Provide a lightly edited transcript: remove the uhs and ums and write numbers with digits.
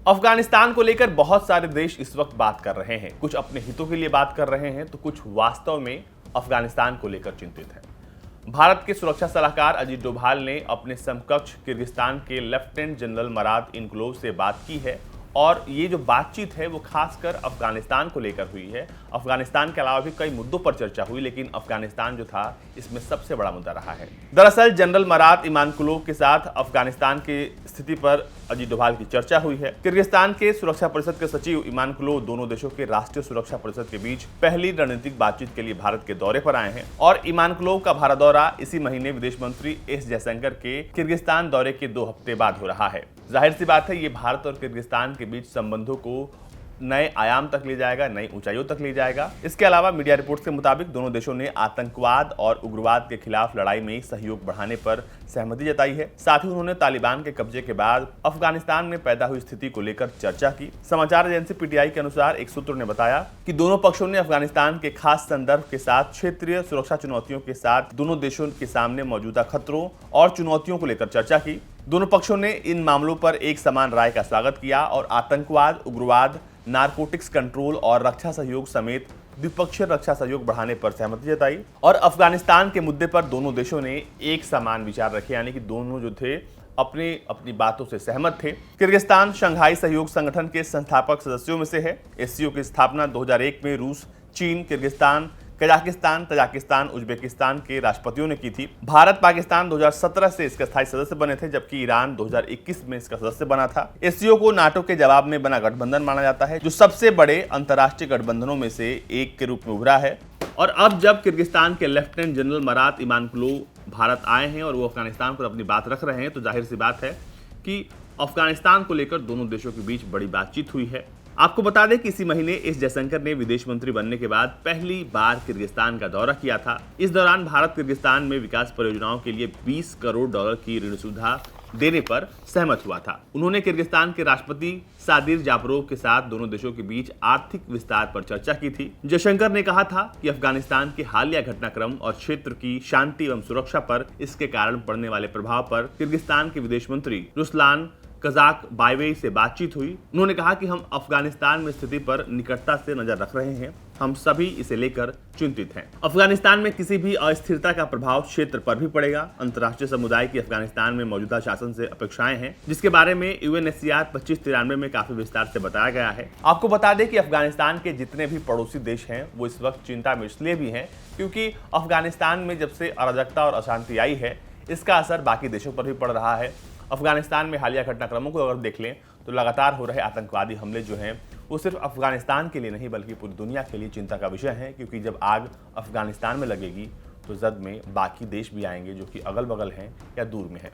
अफगानिस्तान को लेकर बहुत सारे देश इस वक्त बात कर रहे हैं। कुछ अपने हितों के लिए बात कर रहे हैं तो कुछ वास्तव में अफगानिस्तान को लेकर चिंतित हैं। भारत के सुरक्षा सलाहकार अजीत डोभाल ने अपने समकक्ष किर्गिस्तान के लेफ्टिनेंट जनरल मराद इनकुलोव से बात की है और ये जो बातचीत है वो खासकर अफगानिस्तान को लेकर हुई है। अफगानिस्तान के अलावा भी कई मुद्दों पर चर्चा हुई, लेकिन अफगानिस्तान जो था इसमें सबसे बड़ा मुद्दा रहा है। दरअसल जनरल मराद इमानकुलोव के साथ अफगानिस्तान की स्थिति पर अजीत डोभाल की चर्चा हुई है। किर्गिस्तान के सुरक्षा परिषद के सचिव इमानकुलोव दोनों देशों के राष्ट्रीय सुरक्षा परिषद के बीच पहली रणनीतिक बातचीत के लिए भारत के दौरे पर आए हैं और इमानकुलोव का भारत दौरा इसी महीने विदेश मंत्री एस जयशंकर के किर्गिस्तान दौरे के 2 हफ्ते बाद हो रहा है। जाहिर सी बात है ये भारत और किर्गिस्तान के बीच संबंधों को नए आयाम तक ले जाएगा, नई ऊंचाइयों तक ले जाएगा। इसके अलावा मीडिया रिपोर्ट्स के मुताबिक दोनों देशों ने आतंकवाद और उग्रवाद के खिलाफ लड़ाई में सहयोग बढ़ाने पर सहमति जताई है। साथ ही उन्होंने तालिबान के कब्जे के बाद अफगानिस्तान में पैदा हुई स्थिति को लेकर चर्चा की। समाचार एजेंसी पीटीआई के अनुसार एक सूत्र ने बताया कि दोनों पक्षों ने अफगानिस्तान के खास संदर्भ के साथ क्षेत्रीय सुरक्षा चुनौतियों के साथ दोनों देशों के सामने मौजूदा खतरों और चुनौतियों को लेकर चर्चा की। दोनों पक्षों ने इन मामलों पर एक समान राय का स्वागत किया और आतंकवाद, उग्रवाद, नारकोटिक्स कंट्रोल और रक्षा सहयोग समेत द्विपक्षीय रक्षा सहयोग बढ़ाने पर सहमति जताई। और अफगानिस्तान के मुद्दे पर दोनों देशों ने एक समान विचार रखे, यानी कि दोनों जो थे अपनी बातों से सहमत थे। किर्गिस्तान शंघाई सहयोग संगठन के संस्थापक सदस्यों में से है। एससीओ की स्थापना 2001 में रूस, चीन, किर्गिस्तान, कजाकिस्तान, तजाकिस्तान, उज्बेकिस्तान के राष्ट्रपतियों ने की थी। भारत, पाकिस्तान 2017 से इसके स्थायी सदस्य बने थे, जबकि ईरान 2021 में इसका सदस्य बना था। एससीओ को नाटो के जवाब में बना गठबंधन माना जाता है, जो सबसे बड़े अंतर्राष्ट्रीय गठबंधनों में से एक के रूप में उभरा है। और अब जब किर्गिस्तान के लेफ्टिनेंट जनरल मराद इमानकुलोव भारत आए हैं और वो अफगानिस्तान पर अपनी बात रख रहे हैं, तो जाहिर सी बात है कि अफगानिस्तान को लेकर दोनों देशों के बीच बड़ी बातचीत हुई है। आपको बता दें कि इसी महीने एस जयशंकर ने विदेश मंत्री बनने के बाद पहली बार किर्गिस्तान का दौरा किया था। इस दौरान भारत किर्गिस्तान में विकास परियोजनाओं के लिए $20 करोड़ की ऋण सुविधा देने पर सहमत हुआ था। उन्होंने किर्गिस्तान के राष्ट्रपति सादिर जापरोव के साथ दोनों देशों के बीच आर्थिक विस्तार पर चर्चा की थी। जयशंकर ने कहा था कि अफगानिस्तान के हालिया घटनाक्रम और क्षेत्र की शांति एवं सुरक्षा पर इसके कारण पड़ने वाले प्रभाव पर किर्गिस्तान के विदेश मंत्री रुस्लान कज़ाकबायेव से बातचीत हुई। उन्होंने कहा कि हम अफगानिस्तान में स्थिति पर निकटता से नजर रख रहे हैं, हम सभी इसे लेकर चिंतित हैं। अफगानिस्तान में किसी भी अस्थिरता का प्रभाव क्षेत्र पर भी पड़ेगा। अंतर्राष्ट्रीय समुदाय की अफगानिस्तान में मौजूदा शासन से अपेक्षाएं हैं, जिसके बारे में यूएनएचसीआर 2593 में काफी विस्तार से बताया गया है। आपको बता दें कि अफगानिस्तान के जितने भी पड़ोसी देश हैं वो इस वक्त चिंता में इसलिए भी हैं क्योंकि अफगानिस्तान में जब से अराजकता और अशांति आई है, इसका असर बाकी देशों पर भी पड़ रहा है। अफगानिस्तान में हालिया घटनाक्रमों को अगर देख लें तो लगातार हो रहे आतंकवादी हमले जो हैं वो सिर्फ अफगानिस्तान के लिए नहीं बल्कि पूरी दुनिया के लिए चिंता का विषय है, क्योंकि जब आग अफगानिस्तान में लगेगी तो जद में बाकी देश भी आएंगे जो कि अगल बगल हैं या दूर में हैं।